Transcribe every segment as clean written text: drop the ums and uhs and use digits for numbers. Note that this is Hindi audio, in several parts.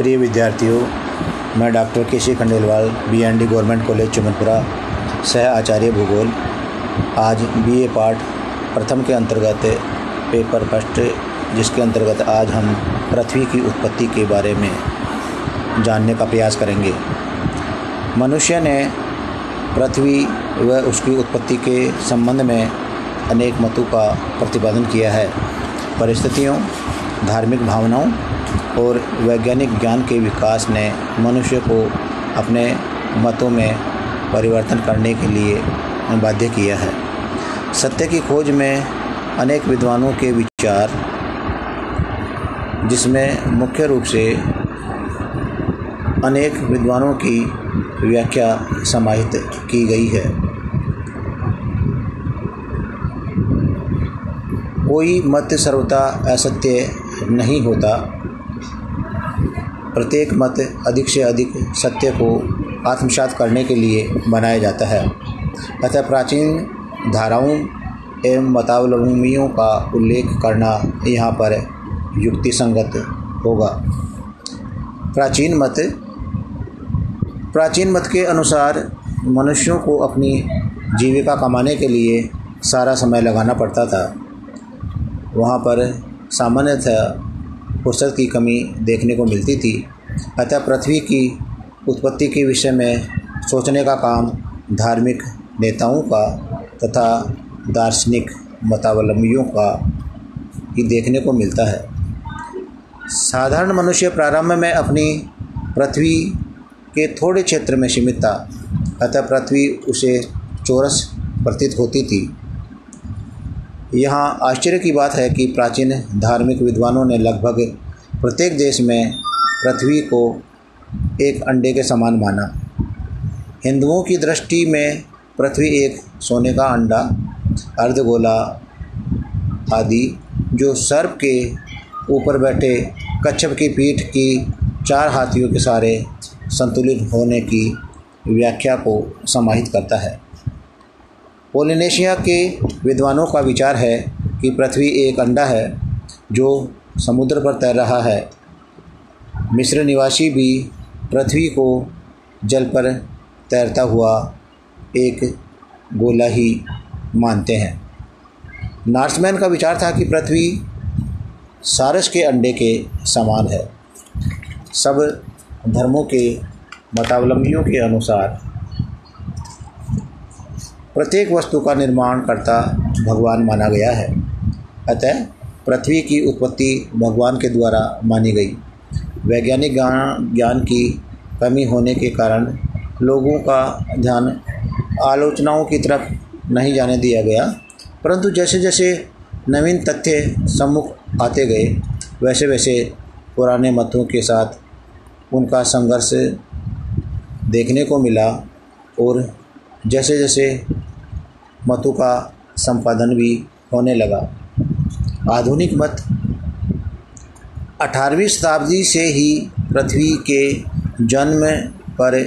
प्रिय विद्यार्थियों, मैं डॉक्टर के Khandelwal BND government college Chamanpura सह आचार्य भूगोल आज BA पार्ट प्रथम के अंतर्गत पेपर फर्स्ट, जिसके अंतर्गत आज हम पृथ्वी की उत्पत्ति के बारे में जानने का प्रयास करेंगे। मनुष्य ने पृथ्वी व उसकी उत्पत्ति के संबंध में अनेक मतों का प्रतिपादन किया है। परिस्थितियों, धार्मिक भावनाओं और वैज्ञानिक ज्ञान के विकास ने मनुष्य को अपने मतों में परिवर्तन करने के लिए बाध्य किया है। सत्य की खोज में अनेक विद्वानों के विचार, जिसमें मुख्य रूप से अनेक विद्वानों की व्याख्या समाहित की गई है। कोई मत सर्वथा असत्य नहीं होता। प्रत्येक मत अधिक से अधिक सत्य को आत्मसात करने के लिए बनाया जाता है। अतः प्राचीन धाराओं एवं मतावलंबियों का उल्लेख करना यहाँ पर युक्तिसंगत होगा। प्राचीन मत के अनुसार मनुष्यों को अपनी जीविका कमाने के लिए सारा समय लगाना पड़ता था। वहाँ पर सामान्यतः फुर्सत की कमी देखने को मिलती थी। अतः पृथ्वी की उत्पत्ति के विषय में सोचने का काम धार्मिक नेताओं का तथा दार्शनिक मतावलंबियों का ही देखने को मिलता है। साधारण मनुष्य प्रारंभ में अपनी पृथ्वी के थोड़े क्षेत्र में सीमित था। अतः पृथ्वी उसे चौरस प्रतीत होती थी। यहाँ आश्चर्य की बात है कि प्राचीन धार्मिक विद्वानों ने लगभग प्रत्येक देश में पृथ्वी को एक अंडे के समान माना। हिंदुओं की दृष्टि में पृथ्वी एक सोने का अंडा, अर्धगोला आदि, जो सर्प के ऊपर बैठे कच्छप की पीठ की 4 हाथियों के सारे संतुलित होने की व्याख्या को समाहित करता है। पोलिनेशिया के विद्वानों का विचार है कि पृथ्वी एक अंडा है जो समुद्र पर तैर रहा है। मिस्र निवासी भी पृथ्वी को जल पर तैरता हुआ एक गोला ही मानते हैं। नॉर्समैन का विचार था कि पृथ्वी सारस के अंडे के समान है। सब धर्मों के मतावलंबियों के अनुसार प्रत्येक वस्तु का निर्माण करता भगवान माना गया है। अतः पृथ्वी की उत्पत्ति भगवान के द्वारा मानी गई। वैज्ञानिक ज्ञान की कमी होने के कारण लोगों का ध्यान आलोचनाओं की तरफ नहीं जाने दिया गया, परंतु जैसे जैसे नवीन तथ्य सम्मुख आते गए, वैसे वैसे पुराने मतों के साथ उनका संघर्ष देखने को मिला और जैसे जैसे मतों का संपादन भी होने लगा। आधुनिक मत 18वीं शताब्दी से ही पृथ्वी के जन्म पर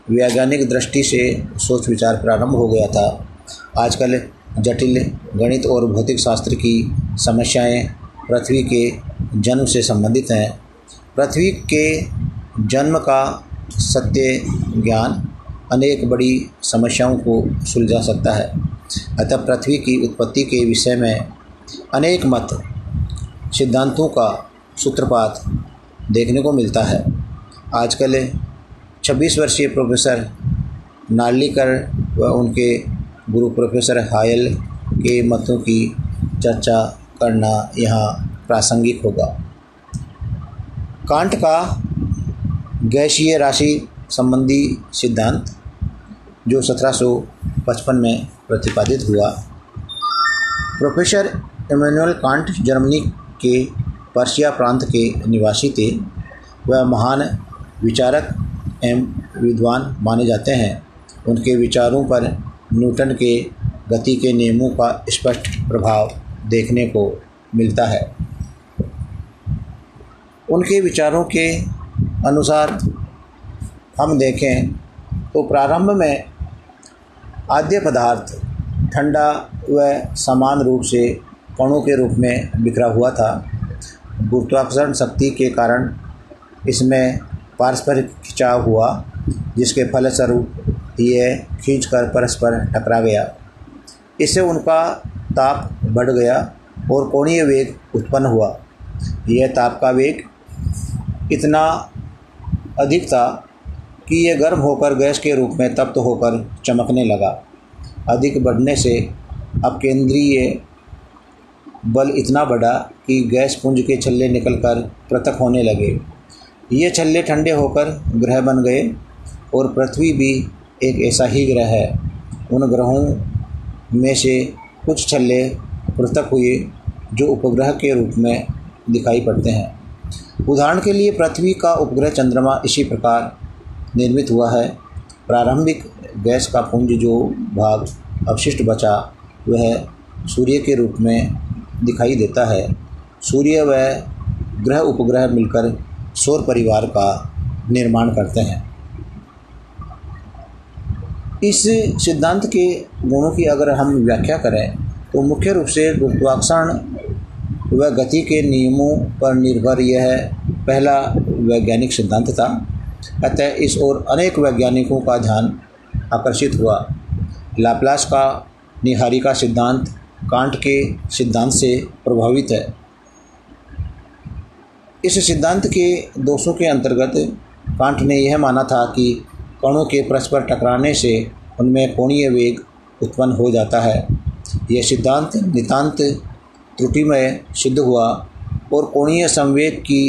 वैज्ञानिक दृष्टि से सोच विचार प्रारंभ हो गया था। आजकल जटिल गणित और भौतिक शास्त्र की समस्याएं पृथ्वी के जन्म से संबंधित हैं। पृथ्वी के जन्म का सत्य ज्ञान अनेक बड़ी समस्याओं को सुलझा सकता है। अतः पृथ्वी की उत्पत्ति के विषय में अनेक मत सिद्धांतों का सूत्रपात देखने को मिलता है। आजकल 26 वर्षीय प्रोफेसर नार्लिकर व उनके गुरु प्रोफेसर हायल के मतों की चर्चा करना यहाँ प्रासंगिक होगा। कांट का गैसीय राशि संबंधी सिद्धांत, जो 1755 में प्रतिपादित हुआ। प्रोफेसर इमैनुअल कांट जर्मनी के पर्शिया प्रांत के निवासी थे। वह महान विचारक एवं विद्वान माने जाते हैं। उनके विचारों पर न्यूटन के गति के नियमों का स्पष्ट प्रभाव देखने को मिलता है। उनके विचारों के अनुसार हम देखें तो प्रारंभ में आद्य पदार्थ ठंडा व समान रूप से कणों के रूप में बिखरा हुआ था। गुरुत्वाकर्षण शक्ति के कारण इसमें पारस्परिक खिंचाव हुआ, जिसके फलस्वरूप ये खींचकर परस्पर टकरा गया। इससे उनका ताप बढ़ गया और कोणीय वेग उत्पन्न हुआ। यह ताप का वेग इतना अधिक था कि यह गर्म होकर गैस के रूप में तप्त होकर चमकने लगा। अधिक बढ़ने से अपकेंद्रीय बल इतना बढ़ा कि गैस पुंज के छल्ले निकलकर पृथक होने लगे। ये छल्ले ठंडे होकर ग्रह बन गए और पृथ्वी भी एक ऐसा ही ग्रह है। उन ग्रहों में से कुछ छल्ले पृथक हुए जो उपग्रह के रूप में दिखाई पड़ते हैं। उदाहरण के लिए पृथ्वी का उपग्रह चंद्रमा इसी प्रकार निर्मित हुआ है। प्रारंभिक गैस का पुंज जो भाग अवशिष्ट बचा वह सूर्य के रूप में दिखाई देता है। सूर्य व ग्रह उपग्रह मिलकर सौर परिवार का निर्माण करते हैं। इस सिद्धांत के गुणों की अगर हम व्याख्या करें तो मुख्य रूप से गुरुत्वाकर्षण व गति के नियमों पर निर्भर यह पहला वैज्ञानिक सिद्धांत था। अतः इस ओर अनेक वैज्ञानिकों का ध्यान आकर्षित हुआ। लाप्लास का निहारिका सिद्धांत कांट के सिद्धांत से प्रभावित है। इस सिद्धांत के दोषों के अंतर्गत कांट ने यह माना था कि कणों के परस्पर टकराने से उनमें कोणीय वेग उत्पन्न हो जाता है। यह सिद्धांत नितांत त्रुटिमय सिद्ध हुआ और कोणीय संवेग की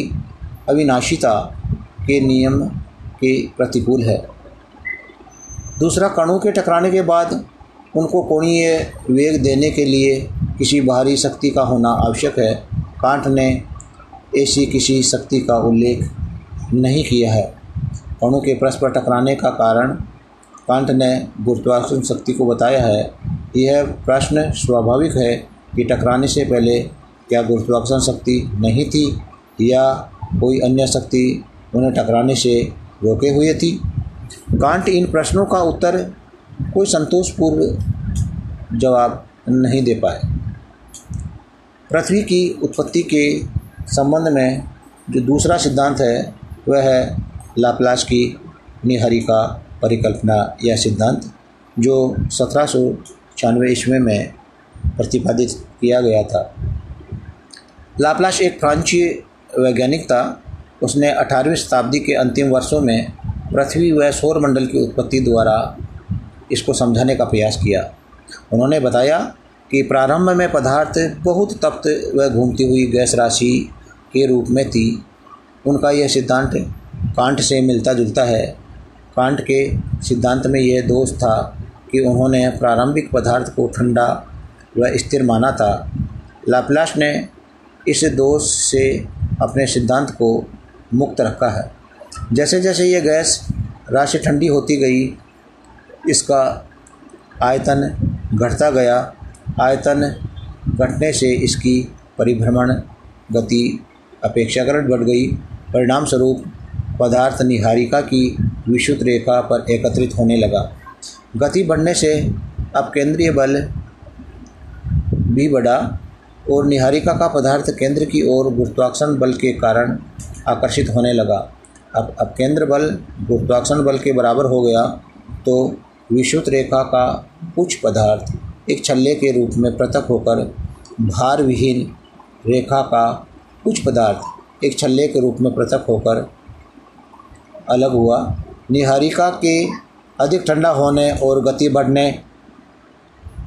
अविनाशिता के नियम के प्रतिकूल है। दूसरा, कणों के टकराने के बाद उनको कोणीय वेग देने के लिए किसी बाहरी शक्ति का होना आवश्यक है। कांट ने ऐसी किसी शक्ति का उल्लेख नहीं किया है। कणों के परस्पर टकराने का कारण कांट ने गुरुत्वाकर्षण शक्ति को बताया है। यह प्रश्न स्वाभाविक है कि टकराने से पहले क्या गुरुत्वाकर्षण शक्ति नहीं थी या कोई अन्य शक्ति उन्हें टकराने से रोके हुए थी। कांट इन प्रश्नों का उत्तर कोई संतोषपूर्ण जवाब नहीं दे पाए। पृथ्वी की उत्पत्ति के संबंध में जो दूसरा सिद्धांत है वह है लाप्लास की निहारिका परिकल्पना या सिद्धांत, जो 1796 ईस्वी में प्रतिपादित किया गया था। लाप्लास एक फ्रांसीसी वैज्ञानिक था। उसने 18वीं शताब्दी के अंतिम वर्षों में पृथ्वी व सौरमंडल की उत्पत्ति द्वारा इसको समझाने का प्रयास किया। उन्होंने बताया कि प्रारंभ में पदार्थ बहुत तप्त व घूमती हुई गैस राशि के रूप में थी। उनका यह सिद्धांत कांट से मिलता जुलता है। कांट के सिद्धांत में यह दोष था कि उन्होंने प्रारंभिक पदार्थ को ठंडा व स्थिर माना था। लाप्लास ने इस दोष से अपने सिद्धांत को मुक्त रखा है। जैसे जैसे यह गैस राशि ठंडी होती गई, इसका आयतन घटता गया। आयतन घटने से इसकी परिभ्रमण गति अपेक्षाकृत बढ़ गई। परिणाम स्वरूप पदार्थ निहारिका की विषुवत रेखा पर एकत्रित होने लगा। गति बढ़ने से अपकेंद्रीय बल भी बढ़ा और निहारिका का पदार्थ केंद्र की ओर गुरुत्वाकर्षण बल के कारण आकर्षित होने लगा। अब अपकेंद्र बल गुरुत्वाकर्षण बल के बराबर हो गया तो विषुवत रेखा का कुछ पदार्थ एक छल्ले के रूप में पृथक होकर भार विहीन रेखा का कुछ पदार्थ एक छल्ले के रूप में पृथक होकर अलग हुआ। निहारिका के अधिक ठंडा होने और गति बढ़ने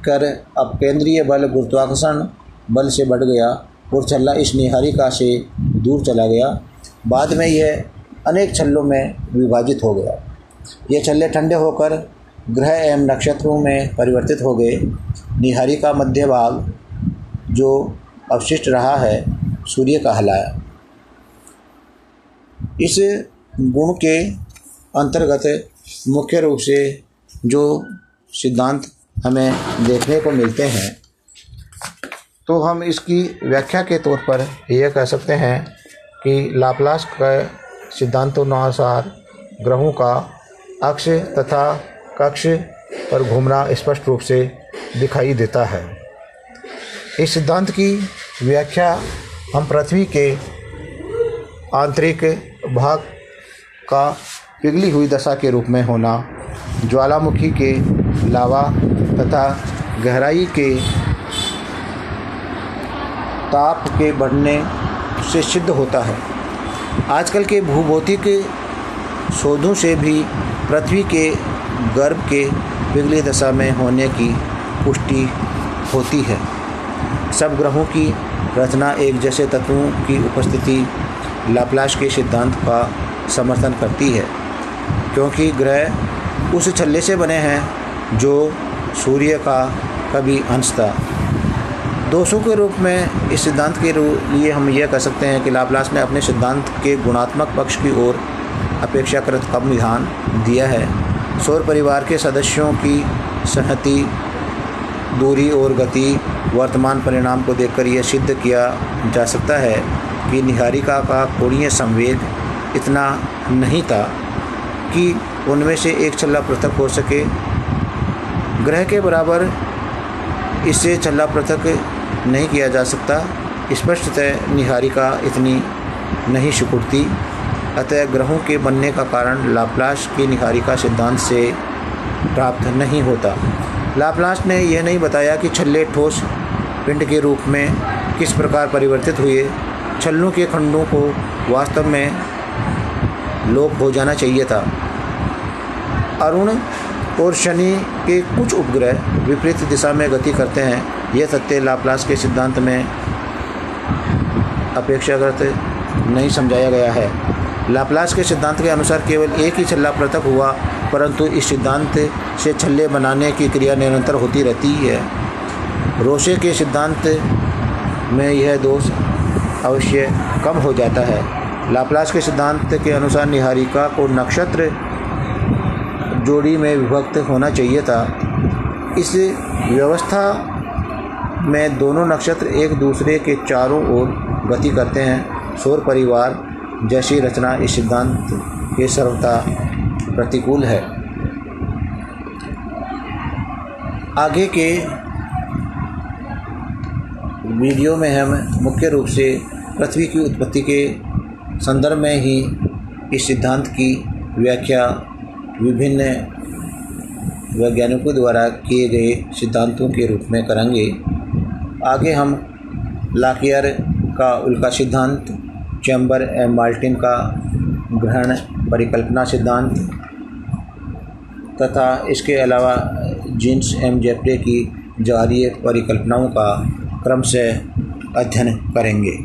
कर अपकेंद्रीय बल गुरुत्वाकर्षण बल से बढ़ गया और छल्ला इस निहारिका से दूर चला गया। बाद में यह अनेक छल्लों में विभाजित हो गया। ये छल्ले ठंडे होकर ग्रह एवं नक्षत्रों में परिवर्तित हो गए। निहारिका मध्य भाग जो अवशिष्ट रहा है सूर्य कहलाया। इस गुण के अंतर्गत मुख्य रूप से जो सिद्धांत हमें देखने को मिलते हैं तो हम इसकी व्याख्या के तौर पर यह कह सकते हैं कि लाप्लास के सिद्धांतों अनुसार ग्रहों का अक्ष तथा कक्ष पर घूमना स्पष्ट रूप से दिखाई देता है। इस सिद्धांत की व्याख्या हम पृथ्वी के आंतरिक भाग का पिघली हुई दशा के रूप में होना, ज्वालामुखी के लावा तथा गहराई के ताप के बढ़ने से सिद्ध होता है। आजकल के भूभौतिक शोधों से भी पृथ्वी के गर्भ के पिघली दशा में होने की पुष्टि होती है। सब ग्रहों की रचना एक जैसे तत्वों की उपस्थिति लाप्लास के सिद्धांत का समर्थन करती है, क्योंकि ग्रह उस छल्ले से बने हैं जो सूर्य का कभी अंश था। दोषों के रूप में इस सिद्धांत के लिए हम यह कह सकते हैं कि लाप्लास ने अपने सिद्धांत के गुणात्मक पक्ष की ओर अपेक्षाकृत कम ध्यान दिया है। सौर परिवार के सदस्यों की संहति, दूरी और गति, वर्तमान परिणाम को देखकर यह सिद्ध किया जा सकता है कि निहारिका का कोणीय संवेग इतना नहीं था कि उनमें से एक छल्ला पृथक हो सके। ग्रह के बराबर इससे छल्ला पृथक नहीं किया जा सकता। स्पष्टतः निहारिका इतनी नहीं सिकुड़ती। अतः ग्रहों के बनने का कारण लाप्लास की निहारिका सिद्धांत से प्राप्त नहीं होता। लाप्लास ने यह नहीं बताया कि छल्ले ठोस पिंड के रूप में किस प्रकार परिवर्तित हुए। छल्लों के खंडों को वास्तव में लोप हो जाना चाहिए था। अरुण और शनि के कुछ उपग्रह विपरीत दिशा में गति करते हैं। यह तथ्य लाप्लास के सिद्धांत में अपेक्षाकृत नहीं समझाया गया है। लाप्लास के सिद्धांत के अनुसार केवल एक ही छल्ला पृथक हुआ, परंतु इस सिद्धांत से छल्ले बनाने की क्रिया निरंतर होती रहती है। रोशे के सिद्धांत में यह दोष अवश्य कम हो जाता है। लाप्लास के सिद्धांत के अनुसार निहारिका को नक्षत्र जोड़ी में विभक्त होना चाहिए था। इस व्यवस्था में दोनों नक्षत्र एक दूसरे के चारों ओर गति करते हैं। सौर परिवार जैसी रचना इस सिद्धांत के सर्वथा प्रतिकूल है। आगे के वीडियो में हम मुख्य रूप से पृथ्वी की उत्पत्ति के संदर्भ में ही इस सिद्धांत की व्याख्या विभिन्न वैज्ञानिकों द्वारा किए गए सिद्धांतों के रूप में करेंगे। आगे हम लाकियर का उल्का सिद्धांत, चैम्बर एम मार्टिन का ग्रहण परिकल्पना सिद्धांत तथा इसके अलावा जीन्स एम जेफ्रे की जारीय परिकल्पनाओं का क्रम से अध्ययन करेंगे।